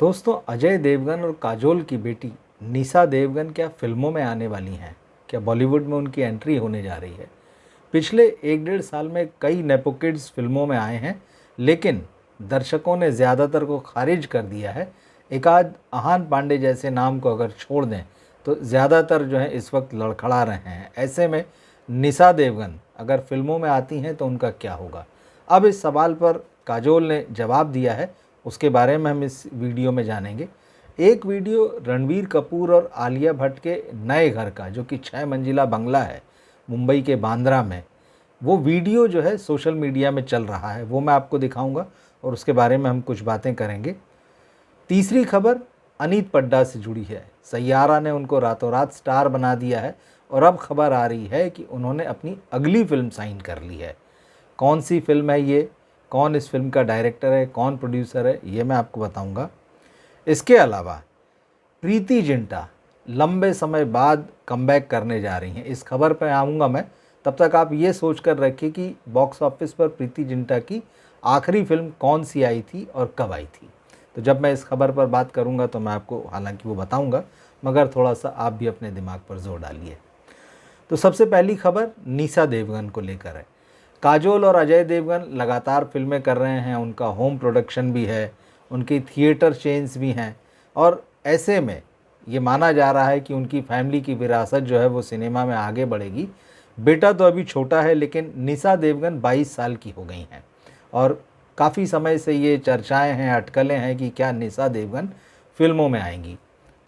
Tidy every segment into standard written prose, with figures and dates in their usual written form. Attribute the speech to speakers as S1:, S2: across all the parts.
S1: दोस्तों, अजय देवगन और काजोल की बेटी निशा देवगन क्या फिल्मों में आने वाली हैं? क्या बॉलीवुड में उनकी एंट्री होने जा रही है? पिछले 1 डेढ़ साल में कई नेपो किड्स फिल्मों में आए हैं, लेकिन दर्शकों ने ज़्यादातर को खारिज कर दिया है। एक आध आहान पांडे जैसे नाम को अगर छोड़ दें तो ज़्यादातर जो है इस वक्त लड़खड़ा रहे हैं। ऐसे में निशा देवगन अगर फिल्मों में आती हैं तो उनका क्या होगा? अब इस सवाल पर काजोल ने जवाब दिया है, उसके बारे में हम इस वीडियो में जानेंगे। एक वीडियो रणबीर कपूर और आलिया भट्ट के नए घर का, जो कि 6 मंजिला बंगला है मुंबई के बांद्रा में, वो वीडियो जो है सोशल मीडिया में चल रहा है, वो मैं आपको दिखाऊंगा और उसके बारे में हम कुछ बातें करेंगे। तीसरी खबर अनीत पड्डा से जुड़ी है। सैयारा ने उनको रातों रात स्टार बना दिया है और अब खबर आ रही है कि उन्होंने अपनी अगली फिल्म साइन कर ली है। कौन सी फिल्म है ये, कौन इस फिल्म का डायरेक्टर है, कौन प्रोड्यूसर है, ये मैं आपको बताऊंगा। इसके अलावा प्रीति जिंटा लंबे समय बाद कमबैक करने जा रही हैं, इस खबर पर आऊँगा मैं। तब तक आप ये सोच कर रखिए कि बॉक्स ऑफिस पर प्रीति जिंटा की आखिरी फिल्म कौन सी आई थी और कब आई थी। तो जब मैं इस खबर पर बात करूँगा तो मैं आपको हालांकि वो बताऊँगा, मगर थोड़ा सा आप भी अपने दिमाग पर जोर डालिए। तो सबसे पहली खबर निशा देवगन को लेकर है। काजोल और अजय देवगन लगातार फिल्में कर रहे हैं, उनका होम प्रोडक्शन भी है, उनकी थिएटर चेन्स भी हैं, और ऐसे में ये माना जा रहा है कि उनकी फैमिली की विरासत जो है वो सिनेमा में आगे बढ़ेगी। बेटा तो अभी छोटा है, लेकिन निशा देवगन 22 साल की हो गई हैं और काफ़ी समय से ये चर्चाएं हैं, अटकलें हैं कि क्या निशा देवगन फिल्मों में आएंगी।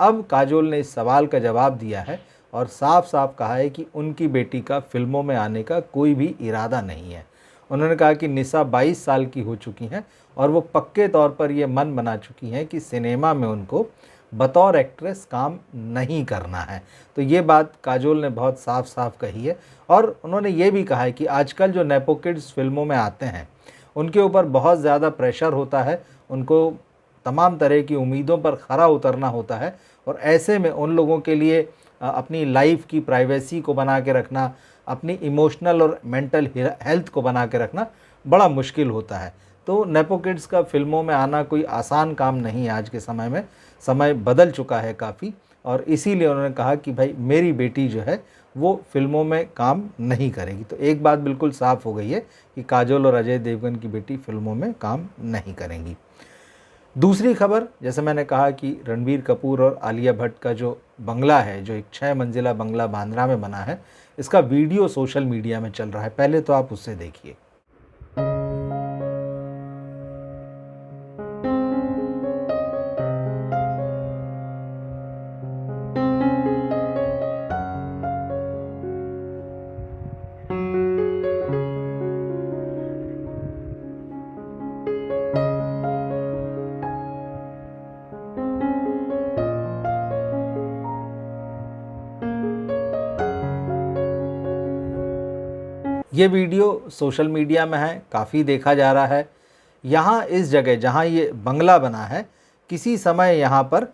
S1: अब काजोल ने इस सवाल का जवाब दिया है और साफ साफ कहा है कि उनकी बेटी का फिल्मों में आने का कोई भी इरादा नहीं है। उन्होंने कहा कि निशा 22 साल की हो चुकी हैं और वो पक्के तौर पर ये मन बना चुकी हैं कि सिनेमा में उनको बतौर एक्ट्रेस काम नहीं करना है। तो ये बात काजोल ने बहुत साफ साफ कही है और उन्होंने ये भी कहा है कि आजकल जो नेपो किड्स फिल्मों में आते हैं उनके ऊपर बहुत ज़्यादा प्रेशर होता है, उनको तमाम तरह की उम्मीदों पर खरा उतरना होता है, और ऐसे में उन लोगों के लिए अपनी लाइफ की प्राइवेसी को बना के रखना, अपनी इमोशनल और मेंटल हेल्थ को बना के रखना बड़ा मुश्किल होता है। तो नेपो किड्स का फिल्मों में आना कोई आसान काम नहीं है। आज के समय में समय बदल चुका है काफ़ी, और इसीलिए उन्होंने कहा कि भाई मेरी बेटी जो है वो फिल्मों में काम नहीं करेगी। तो एक बात बिल्कुल साफ़ हो गई है कि काजोल और अजय देवगन की बेटी फिल्मों में काम नहीं करेंगी। दूसरी खबर, जैसे मैंने कहा कि रणबीर कपूर और आलिया भट्ट का जो बंगला है, जो एक 6 मंजिला बंगला बांद्रा में बना है, इसका वीडियो सोशल मीडिया में चल रहा है। पहले तो आप उससे देखिए। ये वीडियो सोशल मीडिया में है, काफ़ी देखा जा रहा है। यहाँ इस जगह जहाँ ये बंगला बना है, किसी समय यहाँ पर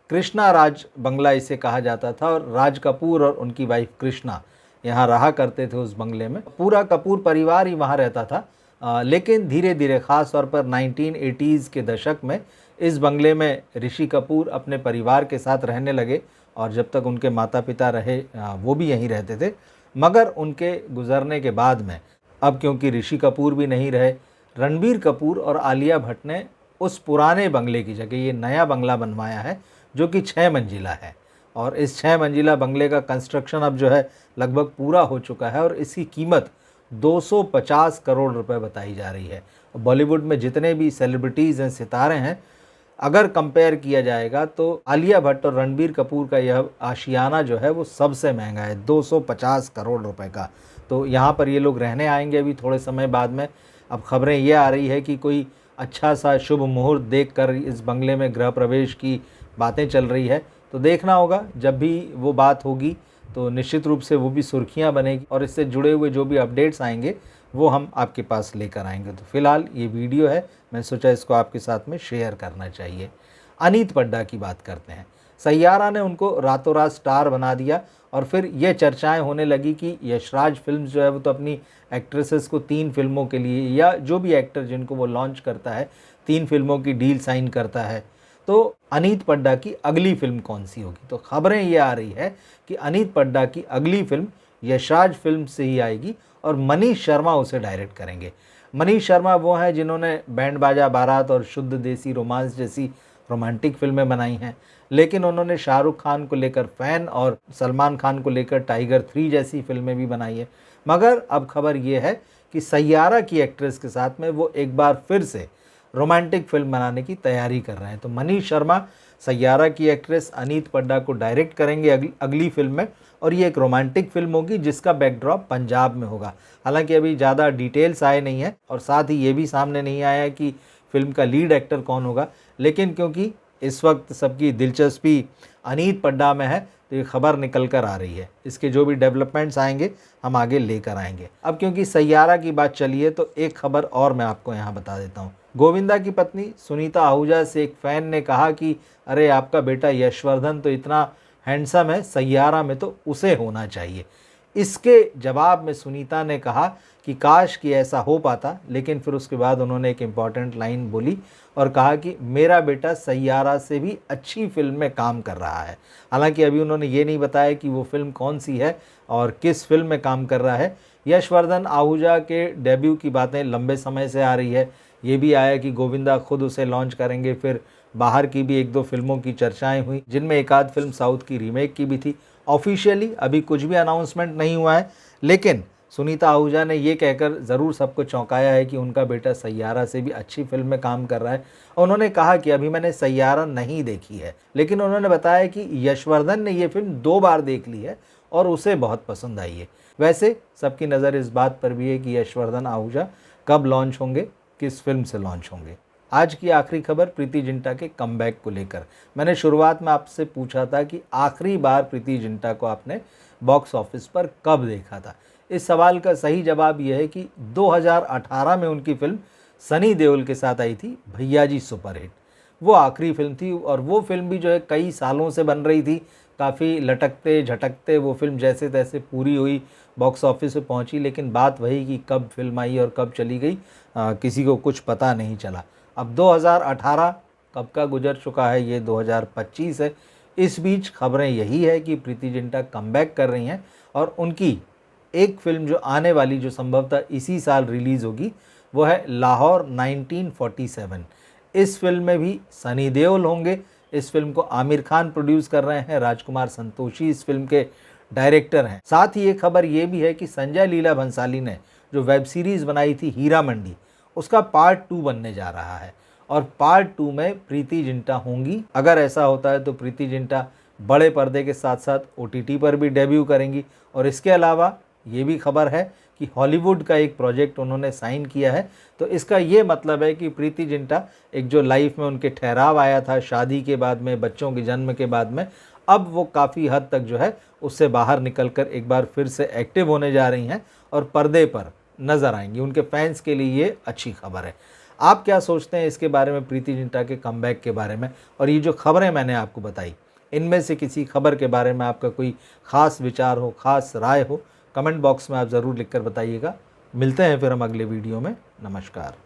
S1: कृष्णा राज बंगला इसे कहा जाता था, और राज कपूर और उनकी वाइफ कृष्णा यहाँ रहा करते थे उस बंगले में। पूरा कपूर परिवार ही वहाँ रहता था। लेकिन धीरे धीरे, ख़ास तौर पर 1980s के दशक में, इस बंगले में ऋषि कपूर अपने परिवार के साथ रहने लगे, और जब तक उनके माता पिता रहे वो भी यहीं रहते थे। मगर उनके गुजरने के बाद में, अब क्योंकि ऋषि कपूर भी नहीं रहे, रणबीर कपूर और आलिया भट्ट ने उस पुराने बंगले की जगह ये नया बंगला बनवाया है, जो कि 6 मंजिला है। और इस 6 मंजिला बंगले का कंस्ट्रक्शन अब जो है लगभग पूरा हो चुका है, और इसकी कीमत 250 करोड़ रुपए बताई जा रही है। बॉलीवुड में जितने भी सेलिब्रिटीज़ हैं, सितारे हैं, अगर कंपेयर किया जाएगा तो आलिया भट्ट और रणबीर कपूर का यह आशियाना जो है वो सबसे महंगा है, 250 करोड़ रुपए का। तो यहाँ पर ये लोग रहने आएंगे अभी थोड़े समय बाद में। अब खबरें ये आ रही है कि कोई अच्छा सा शुभ मुहूर्त देखकर इस बंगले में गृह प्रवेश की बातें चल रही है। तो देखना होगा, जब भी वो बात होगी तो निश्चित रूप से वो भी सुर्खियाँ बनेगी, और इससे जुड़े हुए जो भी अपडेट्स आएंगे वो हम आपके पास लेकर आएंगे। तो फिलहाल ये वीडियो है, मैं सोचा इसको आपके साथ में शेयर करना चाहिए। अनीत पड्डा की बात करते हैं। सैयारा ने उनको रातों रात स्टार बना दिया, और फिर ये चर्चाएं होने लगी कि यशराज फिल्म्स जो है वो तो अपनी एक्ट्रेसेस को 3 फिल्मों के लिए, या जो भी एक्टर जिनको वो लॉन्च करता है, 3 फिल्मों की डील साइन करता है। तो अनीत पड्डा की अगली फिल्म कौन सी होगी। तो खबरें ये आ रही है कि अनीत पड्डा की अगली फिल्म यशराज फिल्म से ही आएगी और मनीष शर्मा उसे डायरेक्ट करेंगे। मनीष शर्मा वो हैं जिन्होंने बैंड बाजा बारात और शुद्ध देसी रोमांस जैसी रोमांटिक फिल्में बनाई हैं, लेकिन उन्होंने शाहरुख खान को लेकर फैन और सलमान खान को लेकर टाइगर 3 जैसी फिल्में भी बनाई है। मगर अब खबर ये है कि सैयारा की एक्ट्रेस के साथ में वो एक बार फिर से रोमांटिक फिल्म बनाने की तैयारी कर रहे हैं। तो मनीष शर्मा सैयारा की एक्ट्रेस अनीत पड्डा को डायरेक्ट करेंगे अगली फिल्म में, और ये एक रोमांटिक फिल्म होगी जिसका बैकड्रॉप पंजाब में होगा। हालांकि अभी ज़्यादा डिटेल्स आए नहीं हैं और साथ ही ये भी सामने नहीं आया है कि फिल्म का लीड एक्टर कौन होगा, लेकिन क्योंकि इस वक्त सबकी दिलचस्पी अनीत पड्डा में है तो ये खबर निकल कर आ रही है। इसके जो भी डेवलपमेंट्स आएंगे हम आगे लेकर आएंगे। अब क्योंकि सैयारा की बात चली है तो एक खबर और मैं आपको यहाँ बता देता हूँ। गोविंदा की पत्नी सुनीता आहूजा से एक फ़ैन ने कहा कि अरे आपका बेटा यशवर्धन तो इतना हैंडसम है, सैयारा में तो उसे होना चाहिए। इसके जवाब में सुनीता ने कहा कि काश कि ऐसा हो पाता, लेकिन फिर उसके बाद उन्होंने एक इम्पॉर्टेंट लाइन बोली और कहा कि मेरा बेटा सैयारा से भी अच्छी फिल्म में काम कर रहा है। हालांकि अभी उन्होंने ये नहीं बताया कि वो फिल्म कौन सी है और किस फिल्म में काम कर रहा है। यशवर्धन आहूजा के डेब्यू की बातें लंबे समय से आ रही है। ये भी आया कि गोविंदा खुद उसे लॉन्च करेंगे। फिर बाहर की भी एक दो फिल्मों की चर्चाएं हुई, जिनमें एक आध फिल्म साउथ की रीमेक की भी थी। ऑफिशियली अभी कुछ भी अनाउंसमेंट नहीं हुआ है, लेकिन सुनीता आहूजा ने ये कहकर ज़रूर सबको चौंकाया है कि उनका बेटा सैयारा से भी अच्छी फिल्म में काम कर रहा है। उन्होंने कहा कि अभी मैंने सैयारा नहीं देखी है, लेकिन उन्होंने बताया कि यशवर्धन ने ये फिल्म 2 बार देख ली है और उसे बहुत पसंद आई है। वैसे सबकी नज़र इस बात पर भी है कि यशवर्धन आहूजा कब लॉन्च होंगे, किस फिल्म से लॉन्च होंगे। आज की आखिरी खबर प्रीति जिंटा के कमबैक को लेकर। मैंने शुरुआत में आपसे पूछा था कि आखिरी बार प्रीति जिंटा को आपने बॉक्स ऑफिस पर कब देखा था। इस सवाल का सही जवाब यह है कि 2018 में उनकी फिल्म सनी देओल के साथ आई थी भैया जी सुपरहिट। वो आखिरी फिल्म थी और वो फिल्म भी जो है कई सालों से बन रही थी। काफ़ी लटकते झटकते वो फिल्म जैसे तैसे पूरी हुई, बॉक्स ऑफिस पे पहुंची, लेकिन बात वही कि कब फिल्म आई और कब चली गई किसी को कुछ पता नहीं चला। अब 2018 कब का गुजर चुका है, ये 2025 है। इस बीच खबरें यही है कि प्रीति जिंटा कमबैक कर रही हैं और उनकी एक फिल्म जो आने वाली, जो संभवतः इसी साल रिलीज़ होगी, वो है लाहौर 1947। इस फिल्म में भी सनी देओल होंगे। इस फिल्म को आमिर खान प्रोड्यूस कर रहे हैं, राजकुमार संतोषी इस फिल्म के डायरेक्टर हैं। साथ ही एक खबर ये भी है कि संजय लीला भंसाली ने जो वेब सीरीज़ बनाई थी हीरा मंडी, उसका पार्ट 2 बनने जा रहा है और पार्ट 2 में प्रीति जिंटा होंगी। अगर ऐसा होता है तो प्रीति जिंटा बड़े पर्दे के साथ साथ OTT पर भी डेब्यू करेंगी। और इसके अलावा ये भी खबर है कि हॉलीवुड का एक प्रोजेक्ट उन्होंने साइन किया है। तो इसका ये मतलब है कि प्रीति जिंटा एक जो लाइफ में उनके ठहराव आया था शादी के बाद में, बच्चों के जन्म के बाद में, अब वो काफ़ी हद तक जो है उससे बाहर निकलकर एक बार फिर से एक्टिव होने जा रही हैं और पर्दे पर नज़र आएंगी। उनके फैंस के लिए ये अच्छी खबर है। आप क्या सोचते हैं इसके बारे में, प्रीति जिंटा के कमबैक के बारे में? और ये जो खबरें मैंने आपको बताई, इनमें से किसी खबर के बारे में आपका कोई ख़ास विचार हो, ख़ास राय हो, कमेंट बॉक्स में आप ज़रूर लिखकर बताइएगा। मिलते हैं फिर हम अगले वीडियो में। नमस्कार।